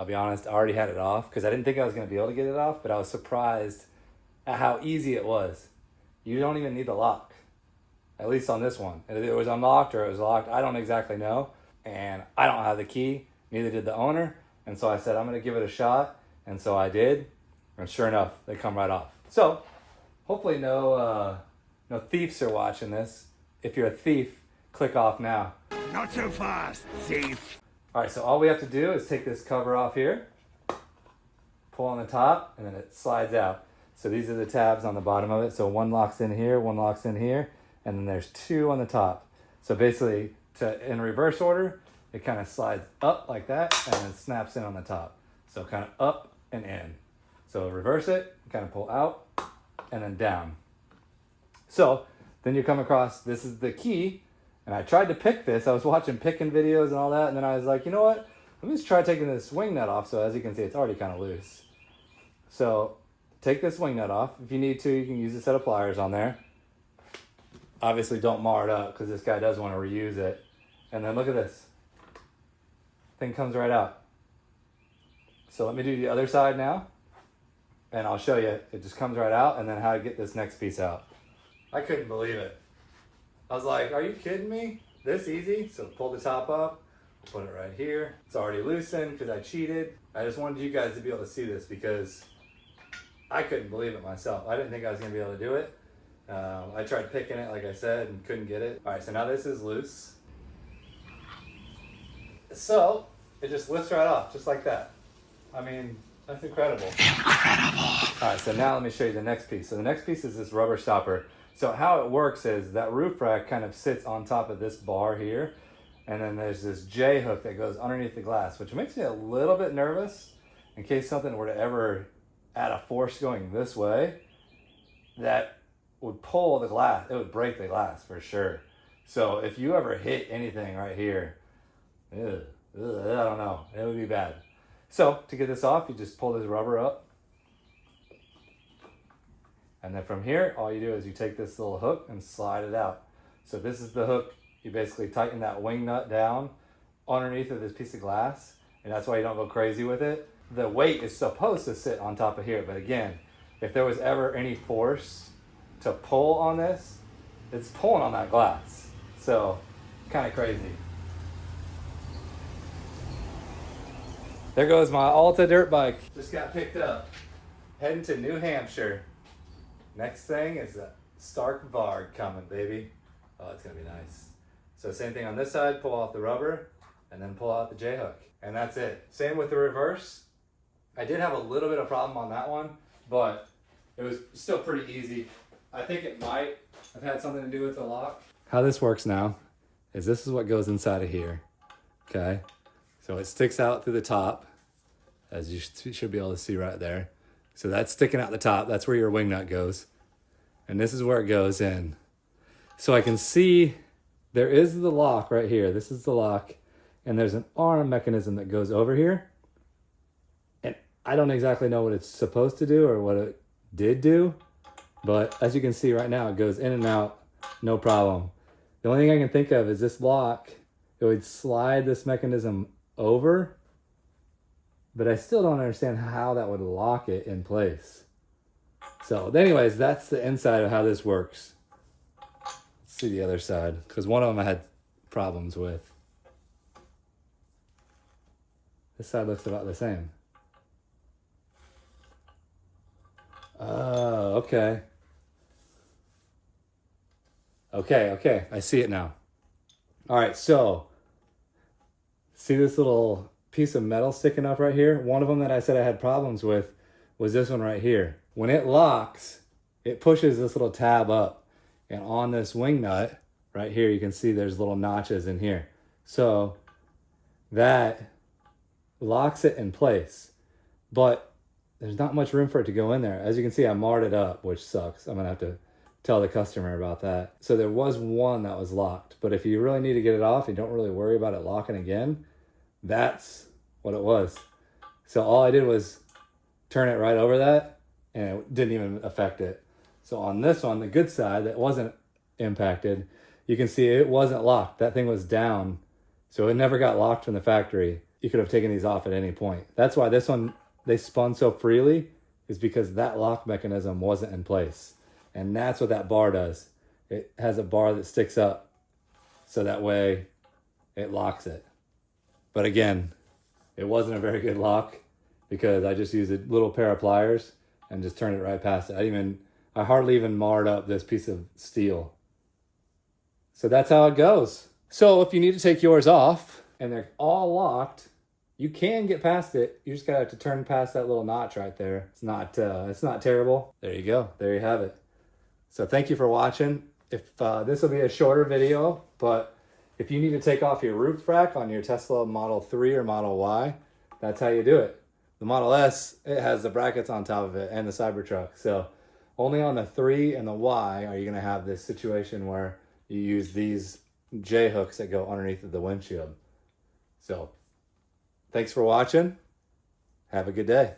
be honest, I already had it off because I didn't think I was going to be able to get it off, but I was surprised at how easy it was. You don't even need the lock, at least on this one. If it was unlocked or it was locked, I don't exactly know. And I don't have the key, neither did the owner. And so I said, I'm going to give it a shot. And so I did. And sure enough, they come right off. So hopefully no thieves are watching this. If you're a thief, click off now. Not so fast, thief. All right, so all we have to do is take this cover off here, pull on the top, and then it slides out. So these are the tabs on the bottom of it. So one locks in here, one locks in here, and then there's two on the top. So basically, in reverse order, it kind of slides up like that, and then snaps in on the top. So kind of up and in. So reverse it, kind of pull out, and then down. So then you come across, this is the key. And I tried to pick this. I was watching picking videos and all that. And then I was like, you know what? Let me just try taking this wing nut off. So as you can see, it's already kind of loose. So take this wing nut off. If you need to, you can use a set of pliers on there. Obviously, don't mar it up because this guy does want to reuse it. And then look at this. Thing comes right out. So let me do the other side now. And I'll show you. It just comes right out. And then how to get this next piece out. I couldn't believe it. I was like, are you kidding me? This easy? So pull the top up, put it right here. It's already loosened because I cheated. I just wanted you guys to be able to see this because I couldn't believe it myself. I didn't think I was gonna be able to do it. I tried picking it, like I said, and couldn't get it. All right, so now this is loose. So it just lifts right off, just like that. I mean, that's incredible. Incredible. All right, so now let me show you the next piece. So the next piece is this rubber stopper. So how it works is that roof rack kind of sits on top of this bar here. And then there's this J hook that goes underneath the glass, which makes me a little bit nervous in case something were to ever add a force going this way that would pull the glass. It would break the glass for sure. So if you ever hit anything right here, I don't know, it would be bad. So to get this off, you just pull this rubber up. And then from here, all you do is you take this little hook and slide it out. So this is the hook. You basically tighten that wing nut down underneath of this piece of glass. And that's why you don't go crazy with it. The weight is supposed to sit on top of here. But again, if there was ever any force to pull on this, it's pulling on that glass. So kind of crazy. There goes my Alta dirt bike. Just got picked up. Heading to New Hampshire. Next thing is a Stark Varg coming, baby. Oh, it's gonna be nice. So same thing on this side, pull off the rubber, and then pull out the J-hook. And that's it. Same with the reverse. I did have a little bit of problem on that one, but it was still pretty easy. I think it might have had something to do with the lock. How this works now is this is what goes inside of here, okay? So it sticks out through the top, as you should be able to see right there. So that's sticking out the top. That's where your wing nut goes. And this is where it goes in. So I can see there is the lock right here. This is the lock. And there's an arm mechanism that goes over here. And I don't exactly know what it's supposed to do or what it did do. But as you can see right now, it goes in and out, no problem. The only thing I can think of is this lock. It would slide this mechanism over. But I still don't understand how that would lock it in place. So anyways, that's the inside of how this works. Let's see the other side, because one of them I had problems with. This side looks about the same. Oh, okay. Okay, I see it now. All right, so see this little piece of metal sticking up right here? One of them that I said I had problems with was this one right here. When it locks, it pushes this little tab up. And on this wing nut right here, you can see there's little notches in here. So that locks it in place. But there's not much room for it to go in there. As you can see, I marred it up, which sucks. I'm gonna have to tell the customer about that. So there was one that was locked. But if you really need to get it off, you don't really worry about it locking again. That's what it was. So all I did was turn it right over that and it didn't even affect it. So on this one, the good side that wasn't impacted, you can see it wasn't locked. That thing was down. So it never got locked from the factory. you could have taken these off at any point. That's why this one, they spun so freely, is because that lock mechanism wasn't in place. And that's what that bar does. It has a bar that sticks up so that way it locks it. But again, it wasn't a very good lock because I just used a little pair of pliers and just turned it right past it. I hardly even marred up this piece of steel. So that's how it goes. So if you need to take yours off and they're all locked, you can get past it. You just gotta have to turn past that little notch right there. It's not terrible. There you go. There you have it. So thank you for watching. If this will be a shorter video, but if you need to take off your roof rack on your Tesla Model 3 or Model Y, that's how you do it. The Model S, it has the brackets on top of it and the Cybertruck. So only on the 3 and the Y are you gonna have this situation where you use these J hooks that go underneath of the windshield. So thanks for watching. Have a good day.